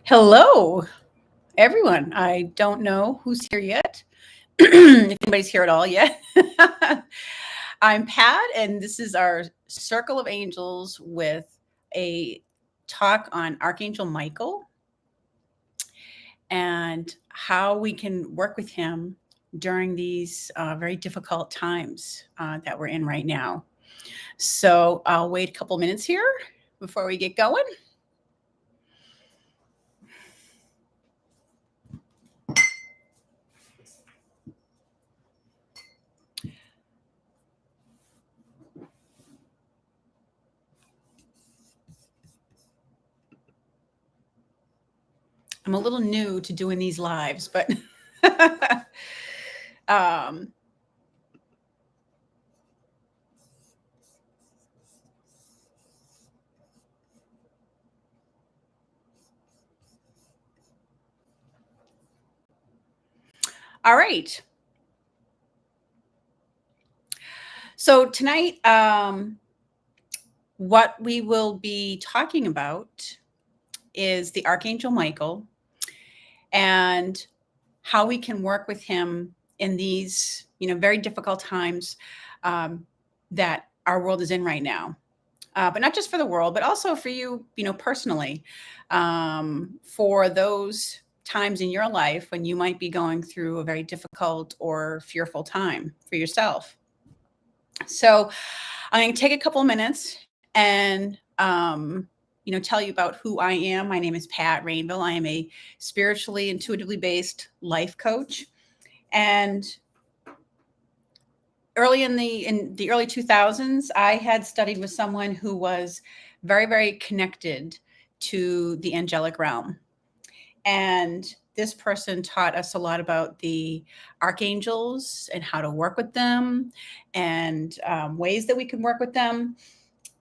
Hello, everyone. I don't know who's here yet, if anybody's here at all yet. I'm Pat, and this is our Circle of Angels with a talk on Archangel Michael and how we can work with him during these very difficult times that we're in right now. So I'll wait a couple minutes here before we get going. I'm a little new to doing these lives, but um, all right. So tonight, what we will be talking about is the Archangel Michael and how we can work with him in these, very difficult times that our world is in right now. But not just for the world, but also for you, personally, for those times in your life when you might be going through a very difficult or fearful time for yourself. So I'm going to take a couple of minutes and tell you about who I am. My name is Pat Rainville. I am a spiritually, intuitively based life coach. And early in the early 2000s, I had studied with someone who was very, very connected to the angelic realm. And this person taught us a lot about the archangels and how to work with them and ways that we can work with them.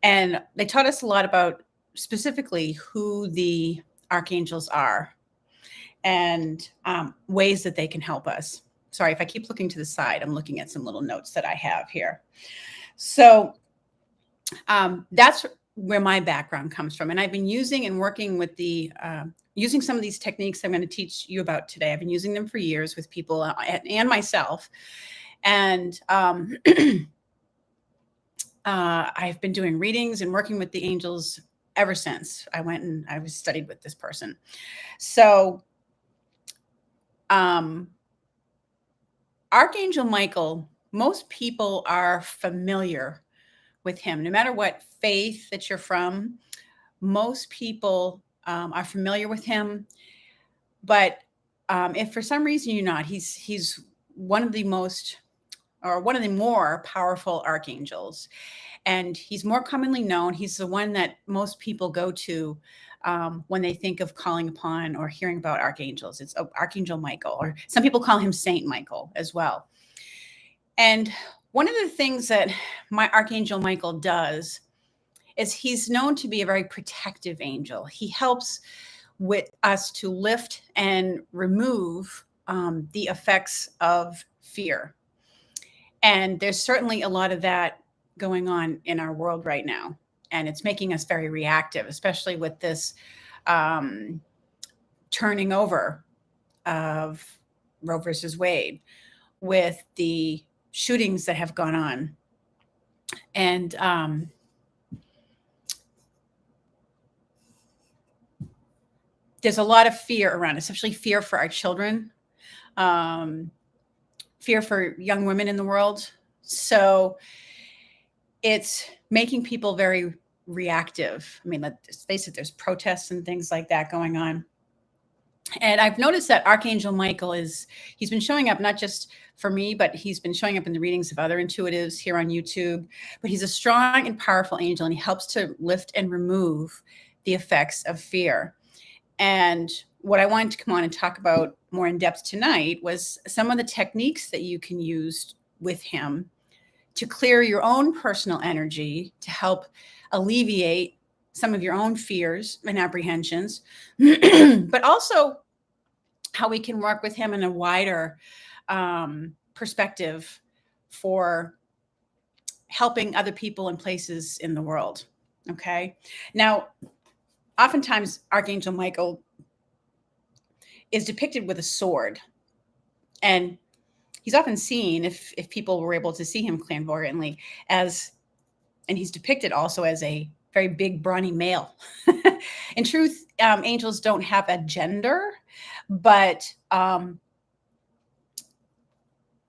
And they taught us a lot about specifically who the archangels are and ways that they can help us. Sorry, if I keep looking to the side, I'm looking at some little notes that I have here. So that's where my background comes from. And I've been using and working with using some of these techniques I'm going to teach you about today. I've been using them for years with people and myself. And I've been doing readings and working with the angels ever since I went and I was studied with this person. So Archangel Michael, most people are familiar with him. No matter what faith that you're from, most people are familiar with him. But if for some reason you're not, he's one of the most or one of the more powerful archangels. And he's more commonly known. He's the one that most people go to when they think of calling upon or hearing about archangels. It's Archangel Michael, or some people call him Saint Michael as well. And one of the things that my Archangel Michael does is he's known to be a very protective angel. He helps with us to lift and remove the effects of fear. And there's certainly a lot of that going on in our world right now. And it's making us very reactive, especially with this turning over of Roe versus Wade, with the shootings that have gone on. And there's a lot of fear around, especially fear for our children, fear for young women in the world. So it's making people very reactive. I mean, let's face it, there's protests and things like that going on. And I've noticed that Archangel Michael he's been showing up not just for me, but he's been showing up in the readings of other intuitives here on YouTube. But he's a strong and powerful angel, and he helps to lift and remove the effects of fear. And what I wanted to come on and talk about more in depth tonight was some of the techniques that you can use with him to clear your own personal energy to help alleviate some of your own fears and apprehensions, but also how we can work with him in a wider perspective for helping other people and places in the world. Okay. Now, oftentimes Archangel Michael is depicted with a sword. And he's often seen, if people were able to see him clairvoyantly, as, and he's depicted also as a very big, brawny male. In truth, angels don't have a gender, but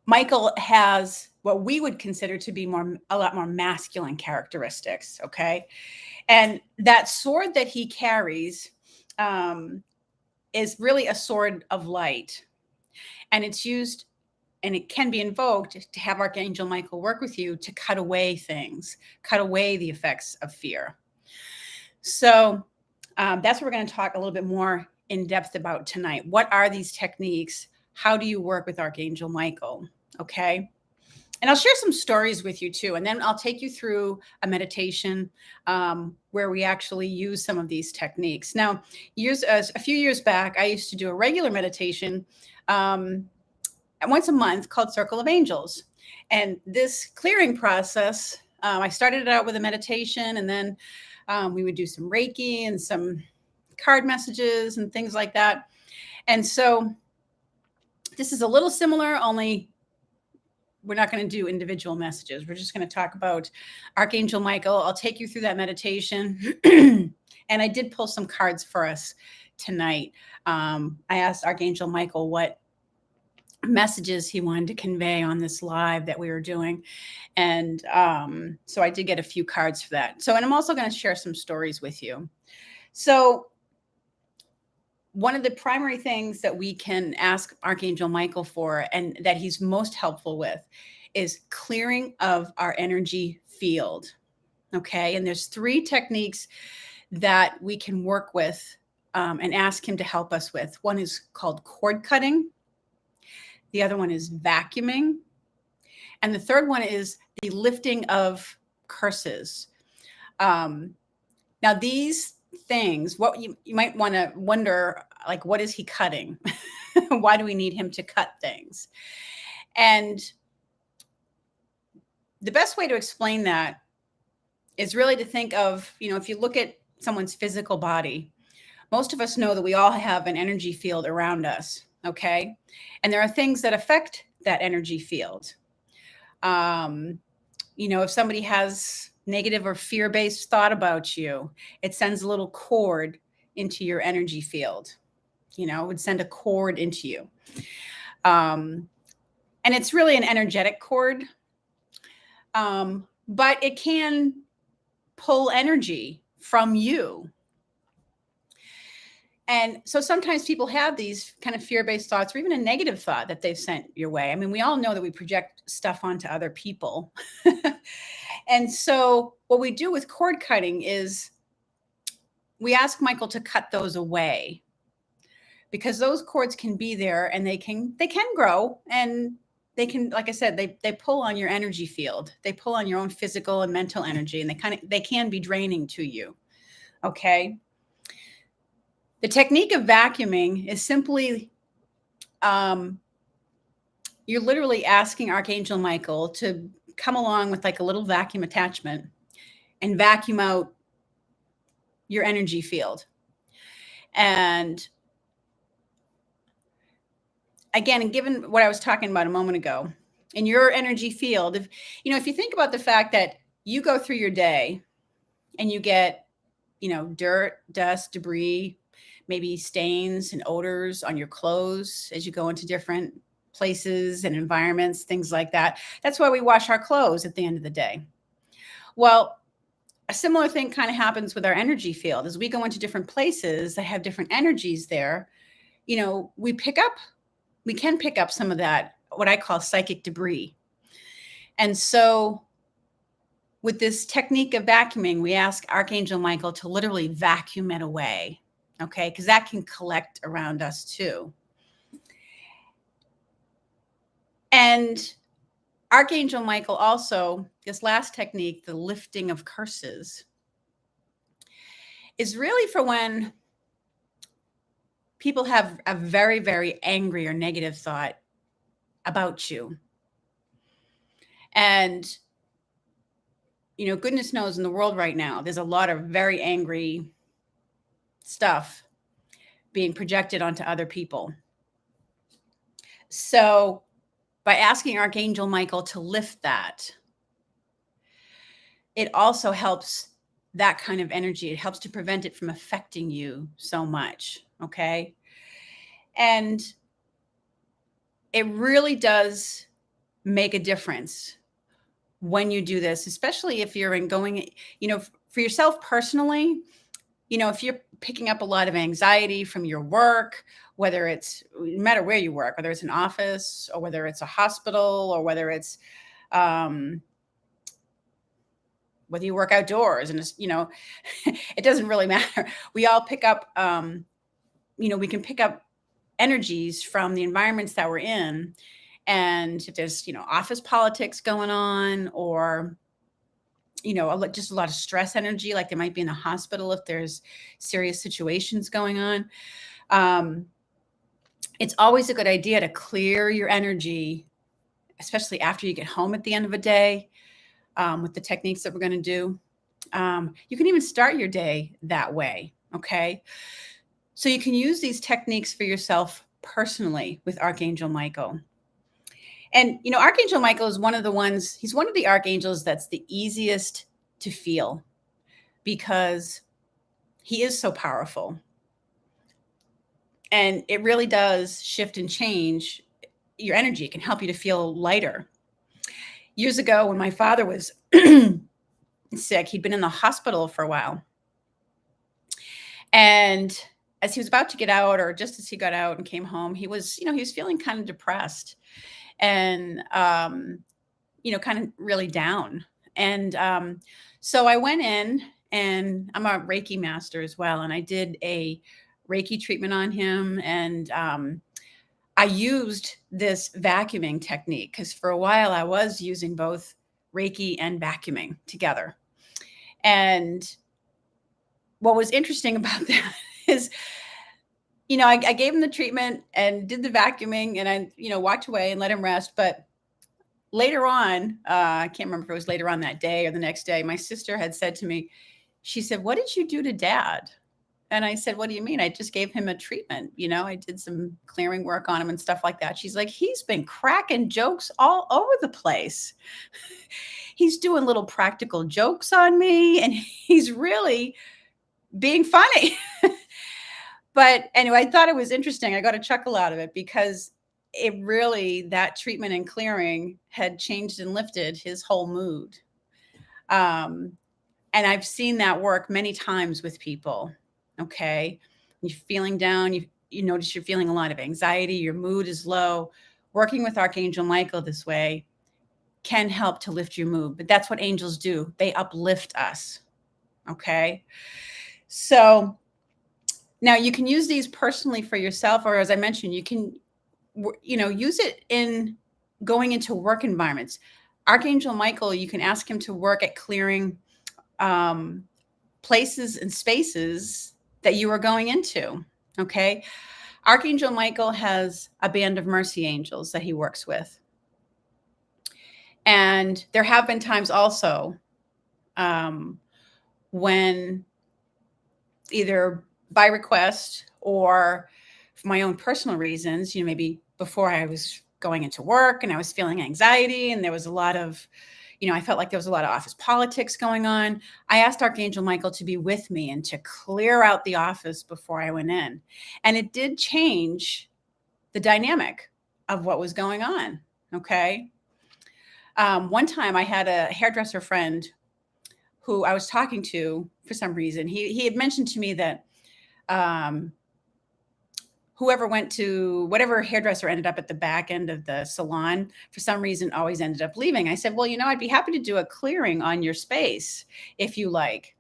Michael has what we would consider to be a lot more masculine characteristics. Okay. And that sword that he carries is really a sword of light. And it's used, and it can be invoked to have Archangel Michael work with you to cut away things, cut away the effects of fear. So that's what we're going to talk a little bit more in depth about tonight. What are these techniques? How do you work with Archangel Michael? Okay. And I'll share some stories with you too. And then I'll take you through a meditation where we actually use some of these techniques. Now, a few years back, I used to do a regular meditation once a month called Circle of Angels. And this clearing process, I started it out with a meditation, and then we would do some Reiki and some card messages and things like that. And so this is a little similar, only we're not going to do individual messages. We're just going to talk about Archangel Michael. I'll take you through that meditation. And I did pull some cards for us tonight. I asked Archangel Michael what messages he wanted to convey on this live that we were doing. And so I did get a few cards for that. So, and I'm also going to share some stories with you. So one of the primary things that we can ask Archangel Michael for, and that he's most helpful with, is clearing of our energy field. Okay. And there's 3 techniques that we can work with and ask him to help us with. One is called cord cutting. The other one is vacuuming. And the third one is the lifting of curses. Now, these things, what you might want to wonder, like, what is he cutting? Why do we need him to cut things? And the best way to explain that is really to think of, if you look at someone's physical body, most of us know that we all have an energy field around us. Okay. And there are things that affect that energy field. If somebody has negative or fear-based thought about you, it sends a little cord into your energy field. It would send a cord into you. And it's really an energetic cord. But it can pull energy from you. And so sometimes people have these kind of fear-based thoughts, or even a negative thought that they've sent your way. I mean, we all know that we project stuff onto other people. And so what we do with cord cutting is we ask Michael to cut those away, because those cords can be there, and they can grow, and they can, like I said, they pull on your energy field. They pull on your own physical and mental energy, and they can be draining to you. Okay. The technique of vacuuming is simply, you're literally asking Archangel Michael to come along with like a little vacuum attachment and vacuum out your energy field. And again, given what I was talking about a moment ago, in your energy field, if you think about the fact that you go through your day and you get, dirt, dust, debris, maybe stains and odors on your clothes as you go into different places and environments, things like that. That's why we wash our clothes at the end of the day. Well, a similar thing kind of happens with our energy field. As we go into different places that have different energies there, we can pick up some of that, what I call psychic debris. And so with this technique of vacuuming, we ask Archangel Michael to literally vacuum it away. Okay, because that can collect around us too. And Archangel Michael also, this last technique, the lifting of curses, is really for when people have a very, very angry or negative thought about you. And, goodness knows in the world right now, there's a lot of very angry stuff being projected onto other people. So by asking Archangel Michael to lift that, it also helps that kind of energy. It helps to prevent it from affecting you so much. Okay. And it really does make a difference when you do this, especially if you're going, for yourself personally, if you're picking up a lot of anxiety from your work, whether it's, no matter where you work, whether it's an office or whether it's a hospital or whether it's, whether you work outdoors and it doesn't really matter. We all pick up, we can pick up energies from the environments that we're in. And if there's, office politics going on, or, just a lot of stress energy, like there might be in a hospital if there's serious situations going on. It's always a good idea to clear your energy, especially after you get home at the end of a day, with the techniques that we're going to do. You can even start your day that way. Okay. So you can use these techniques for yourself personally with Archangel Michael. And, Archangel Michael is he's one of the archangels that's the easiest to feel because he is so powerful. And it really does shift and change your energy. It can help you to feel lighter. Years ago, when my father was sick, he'd been in the hospital for a while. And as he was about to get out, or just as he got out and came home, he was feeling kind of depressed and, kind of really down. And so I went in, and I'm a Reiki master as well. And I did a Reiki treatment on him. And I used this vacuuming technique because for a while I was using both Reiki and vacuuming together. And what was interesting about that is, I gave him the treatment and did the vacuuming, and I, walked away and let him rest. But later on, I can't remember if it was later on that day or the next day, my sister had said to me, she said, "What did you do to Dad?" And I said, "What do you mean?" "I just gave him a treatment. I did some clearing work on him and stuff like that." She's like, "He's been cracking jokes all over the place. He's doing little practical jokes on me, and he's really being funny." But anyway, I thought it was interesting. I got a chuckle out of it because that treatment and clearing had changed and lifted his whole mood. And I've seen that work many times with people. Okay. You're feeling down. You notice you're feeling a lot of anxiety. Your mood is low. Working with Archangel Michael this way can help to lift your mood. But that's what angels do. They uplift us. Okay. So now you can use these personally for yourself, or as I mentioned, you can, use it in going into work environments. Archangel Michael, you can ask him to work at clearing places and spaces that you are going into. Okay. Archangel Michael has a band of mercy angels that he works with. And there have been times also when either by request or for my own personal reasons, maybe before I was going into work and I was feeling anxiety and there was a lot of, I felt like there was a lot of office politics going on. I asked Archangel Michael to be with me and to clear out the office before I went in. And it did change the dynamic of what was going on. Okay. One time I had a hairdresser friend who I was talking to for some reason. He had mentioned to me that whoever went to whatever hairdresser ended up at the back end of the salon, for some reason, always ended up leaving. I said, "Well, I'd be happy to do a clearing on your space if you like."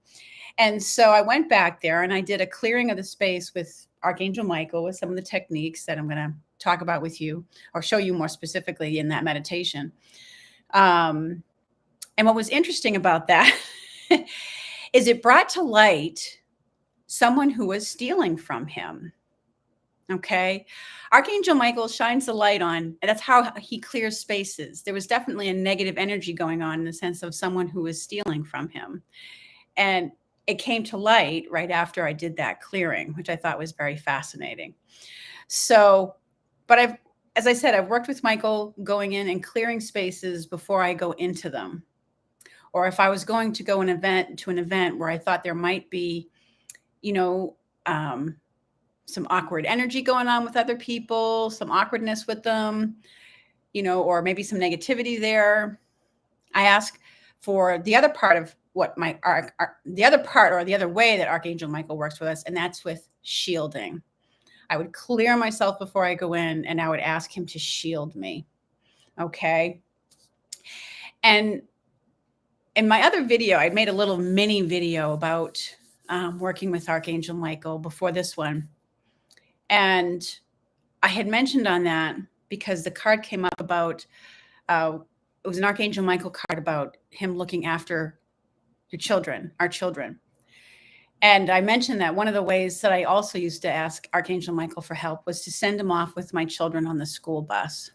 And so I went back there and I did a clearing of the space with Archangel Michael with some of the techniques that I'm going to talk about with you or show you more specifically in that meditation. And what was interesting about that is it brought to light someone who was stealing from him. Okay. Archangel Michael shines the light on, and that's how he clears spaces. There was definitely a negative energy going on in the sense of someone who was stealing from him. And it came to light right after I did that clearing, which I thought was very fascinating. So, but as I said, I've worked with Michael going in and clearing spaces before I go into them. Or if I was going to go to an event where I thought there might be, you know, some awkward energy going on with other people, some awkwardness with them, or maybe some negativity there, I ask for the other part of what the other part or the other way that Archangel Michael works with us, and that's with shielding. I would clear myself before I go in, and I would ask him to shield me. Okay. And in my other video, I made a little mini video about working with Archangel Michael before this one. And I had mentioned on that because the card came up about, it was an Archangel Michael card about him looking after your children, our children. And I mentioned that one of the ways that I also used to ask Archangel Michael for help was to send him off with my children on the school bus.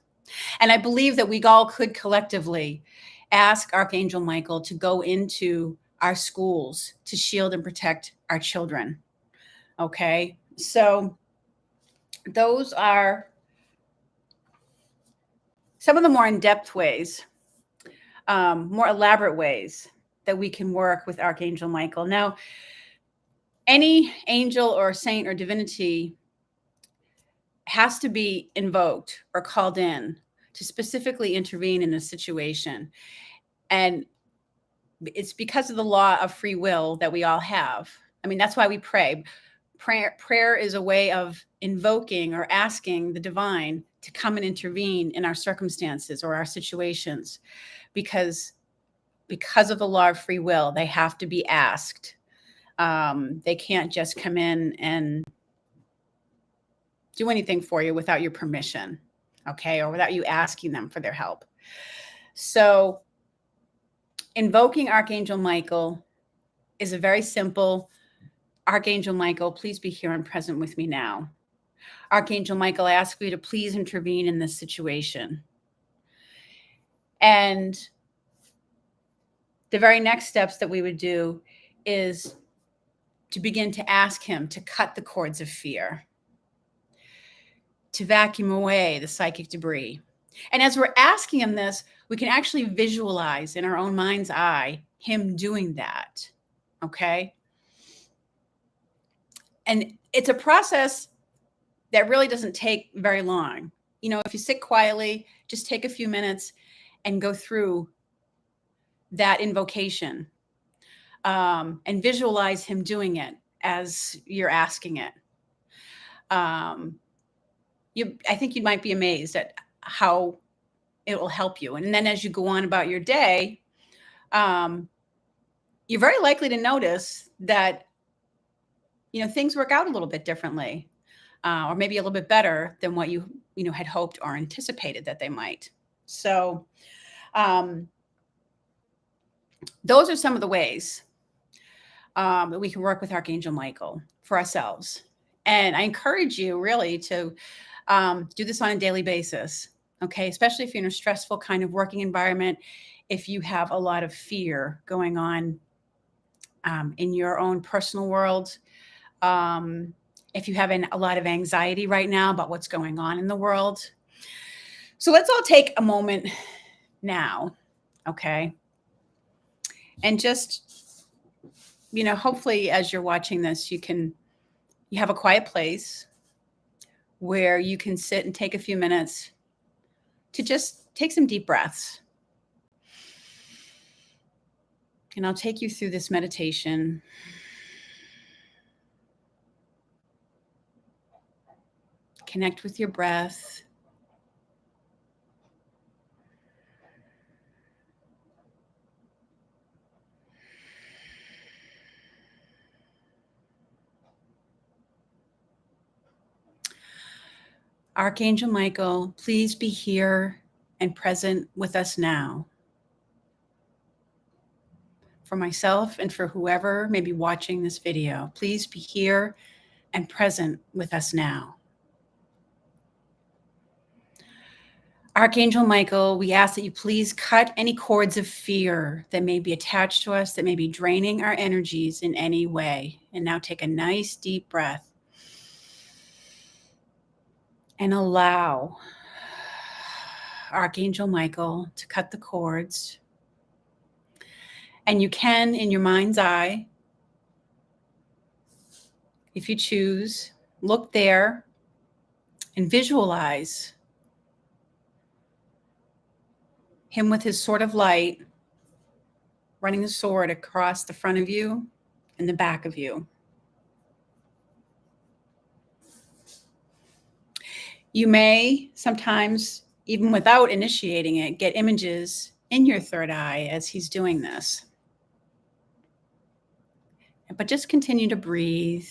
And I believe that we all could collectively ask Archangel Michael to go into our schools to shield and protect our children. Okay, so those are some of the more in-depth ways, more elaborate ways that we can work with Archangel Michael. Now, any angel or saint or divinity has to be invoked or called in to specifically intervene in a situation. And it's because of the law of free will that we all have. I mean, that's why we pray. Prayer is a way of invoking or asking the divine to come and intervene in our circumstances or our situations, because of the law of free will, they have to be asked. They can't just come in and do anything for you without your permission, okay, or without you asking them for their help. So invoking Archangel Michael is a very simple, Archangel Michael, please be here and present with me now. Archangel Michael, I ask you to please intervene in this situation. And the very next steps that we would do is to begin to ask him to cut the cords of fear, to vacuum away the psychic debris. And as we're asking him this, we can actually visualize in our own mind's eye him doing that. Okay. And it's a process that really doesn't take very long. If you sit quietly, just take a few minutes and go through that invocation, and visualize him doing it as you're asking it. I think you might be amazed at how it will help you. And then as you go on about your day, you're very likely to notice that, things work out a little bit differently, or maybe a little bit better than what you had hoped or anticipated that they might. So those are some of the ways that we can work with Archangel Michael for ourselves. And I encourage you really to do this on a daily basis, okay? Especially if you're in a stressful kind of working environment, if you have a lot of fear going on in your own personal world, if you have a lot of anxiety right now about what's going on in the world. So let's all take a moment now, okay? And just, hopefully as you're watching this, you have a quiet place where you can sit and take a few minutes to just take some deep breaths. And I'll take you through this meditation. Connect with your breath. Archangel Michael, please be here and present with us now. For myself and for whoever may be watching this video, please be here and present with us now. Archangel Michael, we ask that you please cut any cords of fear that may be attached to us, that may be draining our energies in any way. And now take a nice deep breath and allow Archangel Michael to cut the cords. And you can, in your mind's eye, if you choose, look there and visualize him with his sword of light running the sword across the front of you and the back of you. You may sometimes, even without initiating it, get images in your third eye as he's doing this. But just continue to breathe.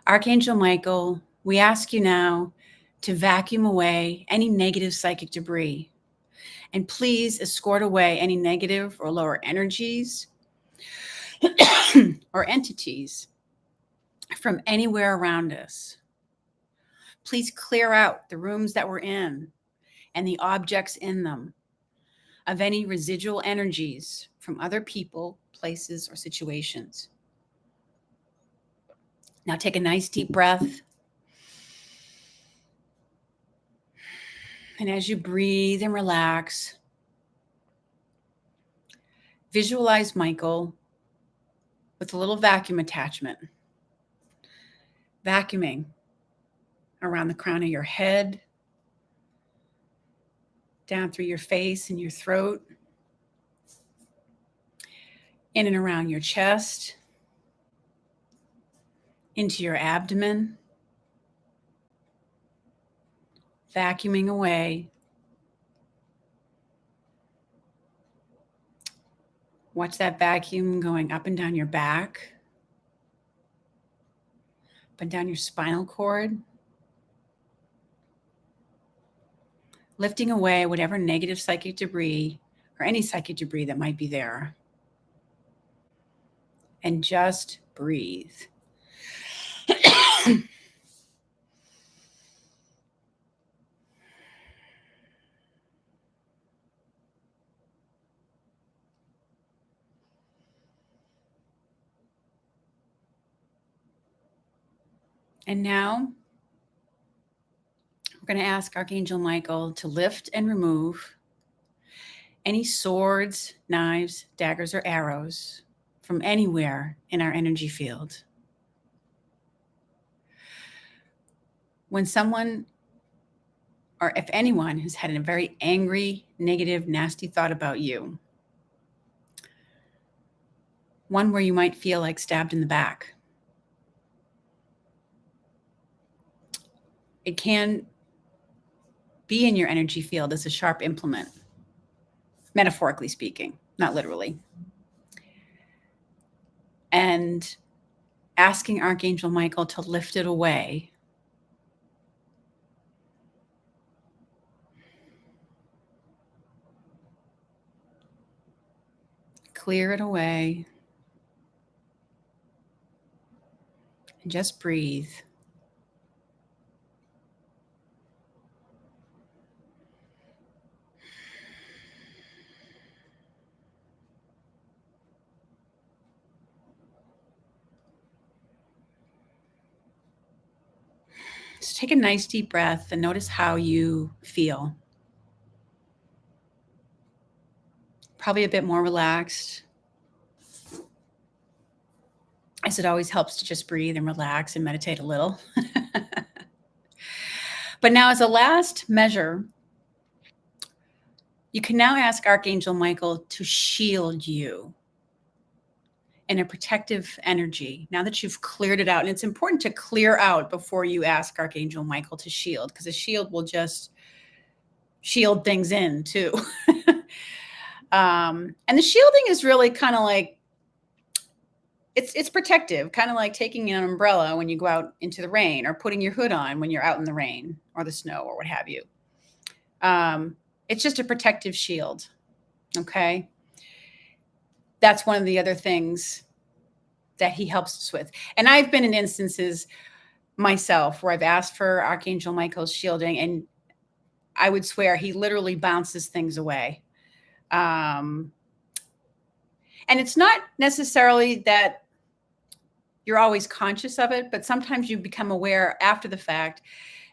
Archangel Michael, we ask you now to vacuum away any negative psychic debris. And please escort away any negative or lower energies or entities from anywhere around us. Please clear out the rooms that we're in and the objects in them of any residual energies from other people, places, or situations. Now take a nice deep breath. And as you breathe and relax, visualize Michael with a little vacuum attachment, vacuuming around the crown of your head, down through your face and your throat, in and around your chest, into your abdomen, vacuuming away. Watch that vacuum going up and down your back, up and down your spinal cord, lifting away whatever negative psychic debris or any psychic debris that might be there. And just breathe. And now we're going to ask Archangel Michael to lift and remove any swords, knives, daggers, or arrows from anywhere in our energy field. When someone, or if anyone, has had a very angry, negative, nasty thought about you, one where you might feel like stabbed in the back, it can be in your energy field as a sharp implement, metaphorically speaking, not literally. And asking Archangel Michael to lift it away. Clear it away. And just breathe. Just take a nice deep breath and notice how you feel. Probably a bit more relaxed. As it always helps to just breathe and relax and meditate a little. But now, as a last measure, you can now ask Archangel Michael to shield you in a protective energy, now that you've cleared it out. And it's important to clear out before you ask Archangel Michael to shield, because a shield will just shield things in too. And the shielding is really kind of like, it's protective, kind of like taking an umbrella when you go out into the rain, or putting your hood on when you're out in the rain or the snow or what have you. It's just a protective shield. Okay. That's one of the other things that he helps us with. And I've been in instances myself where I've asked for Archangel Michael's shielding, and I would swear he literally bounces things away. And it's not necessarily that you're always conscious of it, but sometimes you become aware after the fact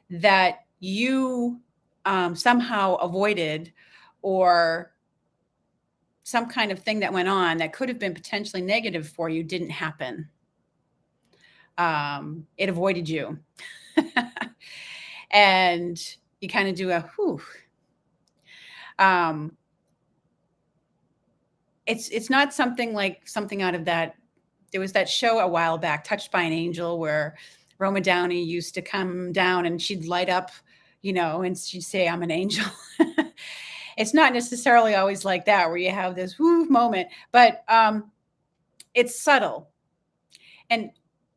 that you somehow avoided, or some kind of thing that went on that could have been potentially negative for you didn't happen. It avoided you. And you kind of do a whew. It's not something like something out of that. There was that show a while back, Touched by an Angel, where Roma Downey used to come down and she'd light up, and she'd say, "I'm an angel." It's not necessarily always like that, where you have this woo moment, but it's subtle. And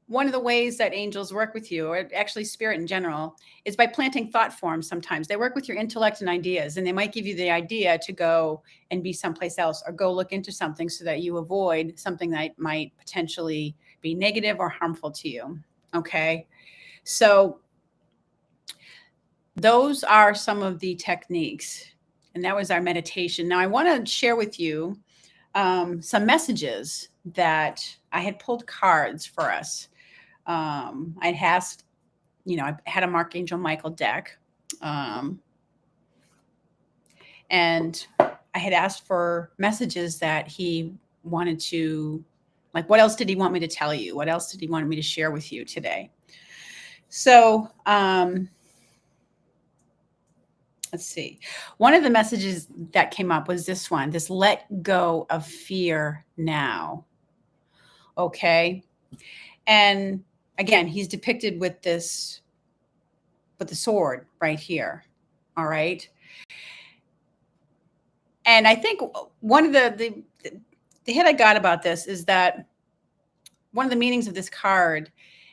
one of the ways that angels work with you, or actually spirit in general, is by planting thought forms. Sometimes they work with your intellect and ideas, and they might give you the idea to go and be someplace else, or go look into something so that you avoid something that might potentially be negative or harmful to you. Okay. So those are some of the techniques. And that was our meditation. Now I want to share with you some messages that I had pulled cards for us. I asked, I had a Archangel Michael deck. And I had asked for messages that he wanted to, like, what else did he want me to tell you? What else did he want me to share with you today? So, let's see. One of the messages that came up was this one, this let go of fear now. Okay. And again, he's depicted with the sword right here. All right. And I think one of the hit I got about this is that one of the meanings of this card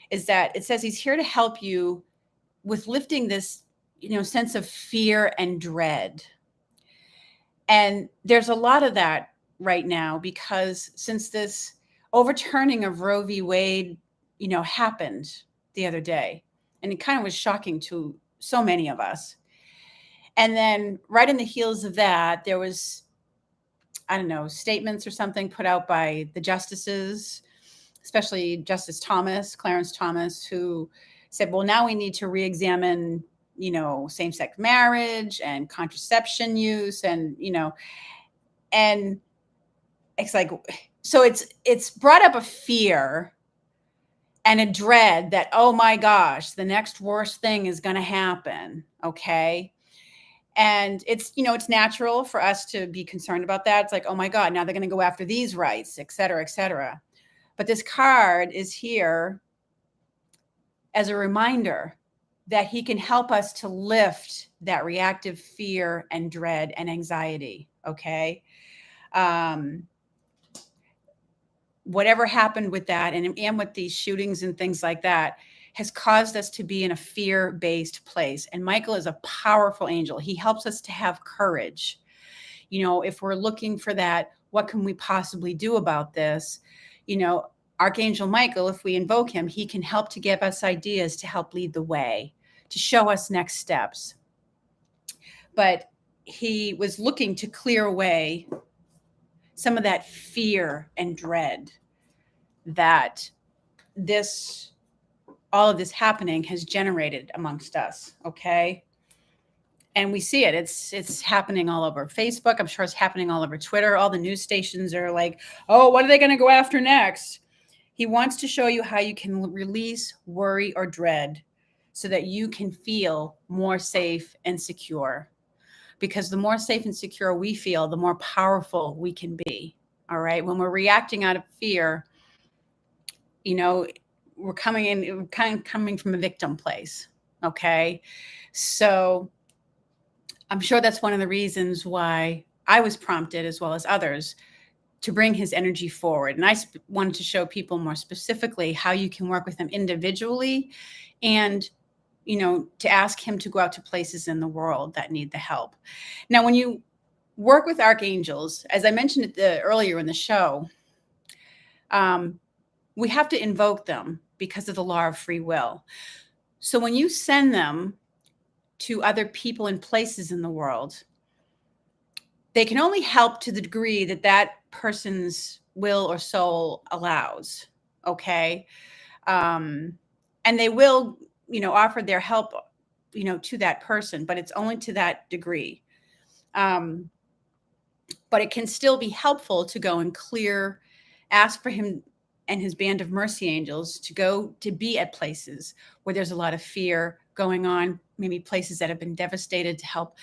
is that it says he's here to help you with lifting this, sense of fear and dread. And there's a lot of that right now, because since this overturning of Roe v. Wade, happened the other day, and it kind of was shocking to so many of us. And then right in the heels of that, there was, I don't know, statements or something put out by the justices, especially Justice Clarence Thomas, who said, well, now we need to reexamine, same-sex marriage and contraception use. And, and it's like, so it's brought up a fear and a dread that, oh my gosh, the next worst thing is going to happen. Okay. And it's, it's natural for us to be concerned about that. It's like, oh my God, now they're going to go after these rights, et cetera, et cetera. But this card is here as a reminder that he can help us to lift that reactive fear and dread and anxiety. Okay. Whatever happened with that, and with these shootings and things like that, has caused us to be in a fear-based place. And Michael is a powerful angel. He helps us to have courage. If we're looking for that, what can we possibly do about this? Archangel Michael, if we invoke him, he can help to give us ideas to help lead the way, to show us next steps. But he was looking to clear away some of that fear and dread that all of this happening has generated amongst us. Okay. And we see it. It's happening all over Facebook. I'm sure it's happening all over Twitter. All the news stations are like, oh, what are they going to go after next? He wants to show you how you can release worry or dread so that you can feel more safe and secure. Because the more safe and secure we feel, the more powerful we can be. All right. When we're reacting out of fear, we're coming from a victim place. Okay. So I'm sure that's one of the reasons why I was prompted, as well as others, to bring his energy forward. And I wanted to show people more specifically how you can work with him individually, and to ask him to go out to places in the world that need the help. Now, when you work with archangels, as I mentioned earlier in the show, we have to invoke them because of the law of free will. So when you send them to other people and places in the world, they can only help to the degree that that person's will or soul allows. Okay. And they will, offer their help, to that person, but it's only to that degree. But it can still be helpful to go and ask for him and his band of mercy angels to go to be at places where there's a lot of fear going on, maybe places that have been devastated, to help,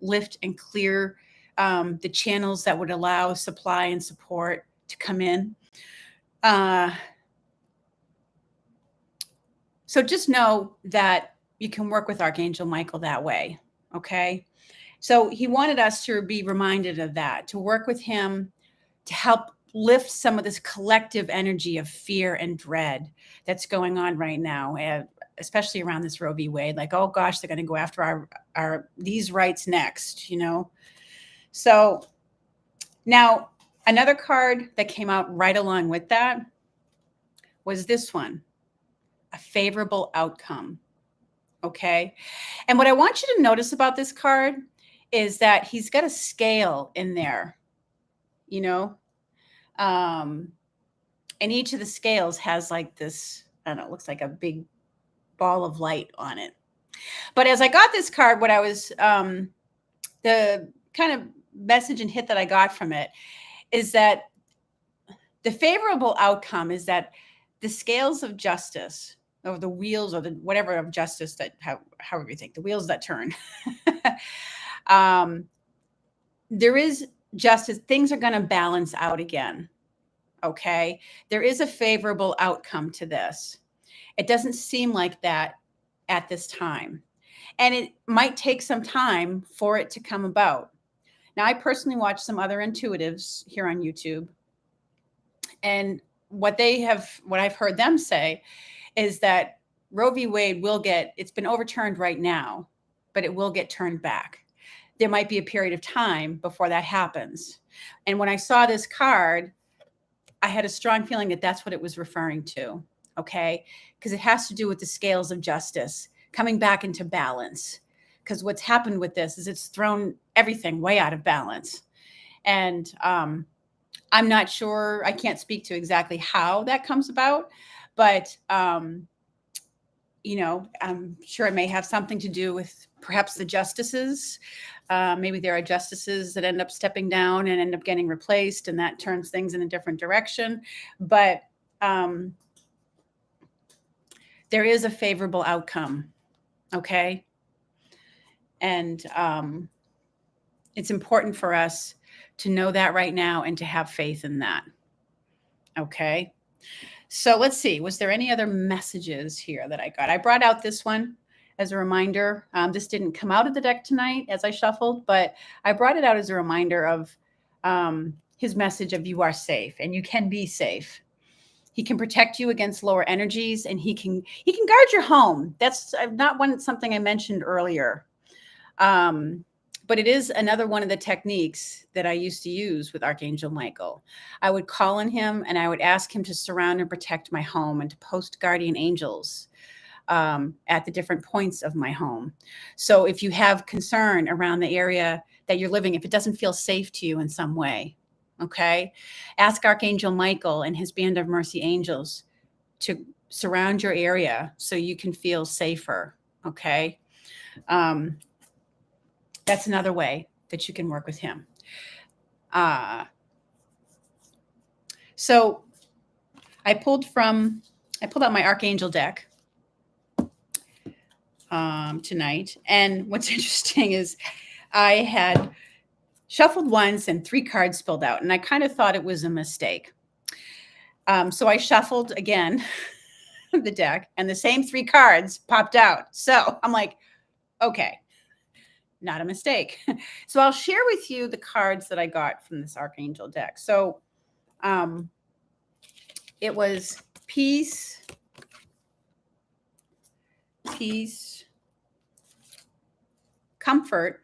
lift and clear the channels that would allow supply and support to come in. So just know that you can work with Archangel Michael that way. Okay. So he wanted us to be reminded of that, to work with him to help lift some of this collective energy of fear and dread that's going on right now, especially around this Roe v. Wade. Like, oh gosh, they're going to go after these rights next, So now another card that came out right along with that was this one, a favorable outcome. Okay. And what I want you to notice about this card is that he's got a scale in there, and each of the scales has like this, I don't know, it looks like a big ball of light on it. But as I got this card, what I was, the kind of message and hit that I got from it is that the favorable outcome is that the scales of justice, or the wheels, or the whatever of justice, that however you think, the wheels that turn, there is justice. Things are going to balance out again. Okay. There is a favorable outcome to this. It doesn't seem like that at this time. And it might take some time for it to come about. Now, I personally watched some other intuitives here on YouTube. And what I've heard them say is that Roe v. Wade it's been overturned right now, but it will get turned back. There might be a period of time before that happens. And when I saw this card, I had a strong feeling that that's what it was referring to. Okay. Because it has to do with the scales of justice coming back into balance. Because what's happened with this is it's thrown everything way out of balance. And I'm not sure, I can't speak to exactly how that comes about, but I'm sure it may have something to do with perhaps the justices. Maybe there are justices that end up stepping down and end up getting replaced, and that turns things in a different direction. But there is a favorable outcome. Okay. And it's important for us to know that right now and to have faith in that. Okay. So let's see. Was there any other messages here that I got? I brought out this one as a reminder. This didn't come out of the deck tonight as I shuffled, but I brought it out as a reminder of his message of you are safe and you can be safe. He can protect you against lower energies, and he can guard your home. That's not something I mentioned earlier. But it is another one of the techniques that I used to use with Archangel Michael. I would call on him and I would ask him to surround and protect my home and to post guardian angels at the different points of my home. So if you have concern around the area that you're living, if it doesn't feel safe to you in some way, okay, ask Archangel Michael and his band of mercy angels to surround your area so you can feel safer. Okay. That's another way that you can work with him. So I pulled out my Archangel deck tonight. And what's interesting is I had shuffled once and 3 cards spilled out, and I kind of thought it was a mistake. So I shuffled again the deck, and the same 3 cards popped out. So I'm like, okay, not a mistake. So I'll share with you the cards that I got from this Archangel deck. So it was peace, comfort,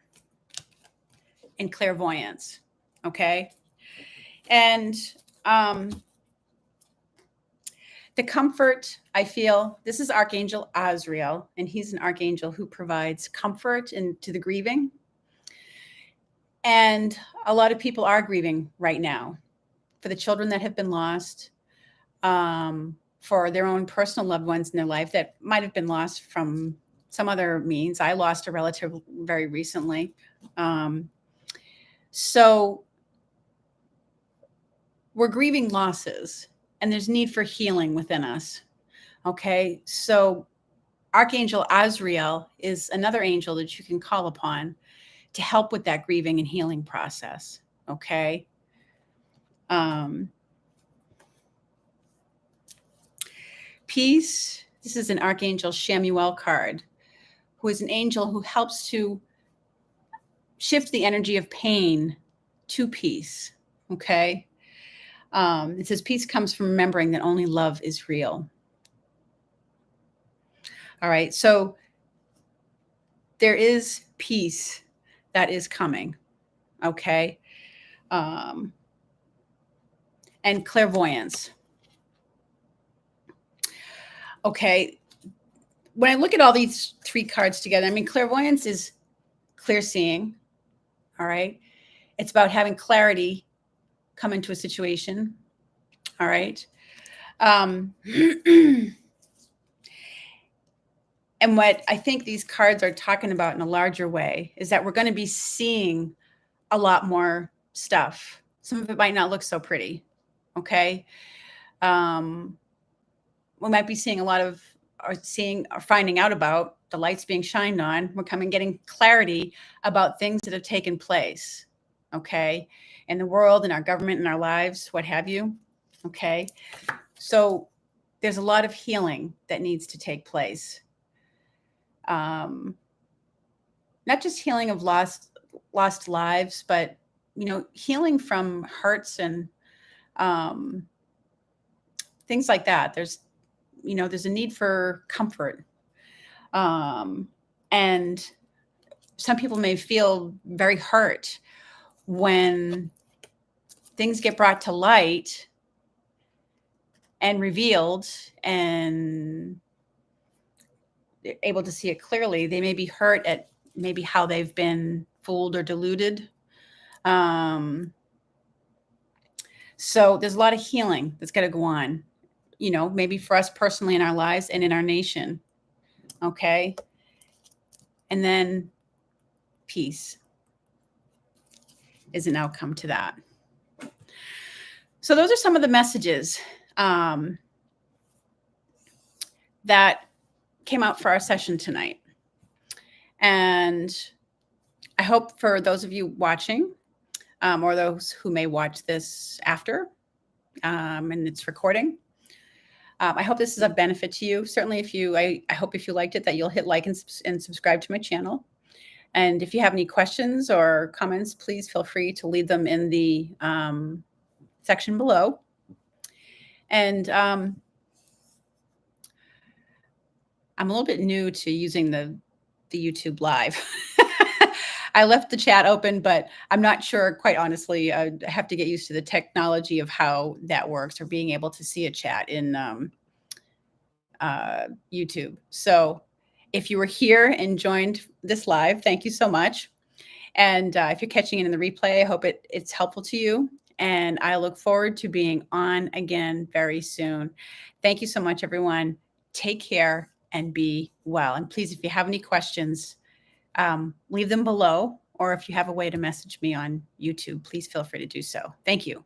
and clairvoyance. Okay. And The comfort, I feel, this is Archangel Azrael, and he's an archangel who provides comfort to the grieving. And a lot of people are grieving right now for the children that have been lost, for their own personal loved ones in their life that might have been lost from some other means. I lost a relative very recently. So we're grieving losses, and there's need for healing within us. Okay, so Archangel Azrael is another angel that you can call upon to help with that grieving and healing process. Okay. Peace. This is an Archangel Shamuel card, who is an angel who helps to shift the energy of pain to peace. Okay. It says peace comes from remembering that only love is real. All right. So there is peace that is coming. Okay. And clairvoyance. Okay. When I look at all these three cards together, I mean, clairvoyance is clear seeing. All right. It's about having clarity come into a situation. All right. And what I think these cards are talking about in a larger way is that we're going to be seeing a lot more stuff. Some of it might not look so pretty. Okay. We might be seeing a lot of, or finding out about the lights being shined on. We're getting clarity about things that have taken place. Okay. In the world, in our government, in our lives, what have you. Okay. So there's a lot of healing that needs to take place. Not just healing of lost lives, but, healing from hurts and things like that. There's a need for comfort. And some people may feel very hurt when things get brought to light and revealed and they're able to see it clearly. They may be hurt at maybe how they've been fooled or deluded. So there's a lot of healing that's got to go on, maybe for us personally in our lives and in our nation. Okay. And then peace is an outcome to that. So those are some of the messages that came out for our session tonight. And I hope for those of you watching, or those who may watch this after, and it's recording, I hope this is of benefit to you. Certainly, I hope if you liked it that you'll hit like and subscribe to my channel. And if you have any questions or comments, please feel free to leave them in the section below. And I'm a little bit new to using the YouTube Live. I left the chat open, but I'm not sure, quite honestly. I have to get used to the technology of how that works, or being able to see a chat in YouTube. So if you were here and joined this live, thank you so much. And if you're catching it in the replay, I hope it's helpful to you. And I look forward to being on again very soon. Thank you so much, everyone. Take care and be well. And please, if you have any questions, leave them below. Or if you have a way to message me on YouTube, please feel free to do so. Thank you.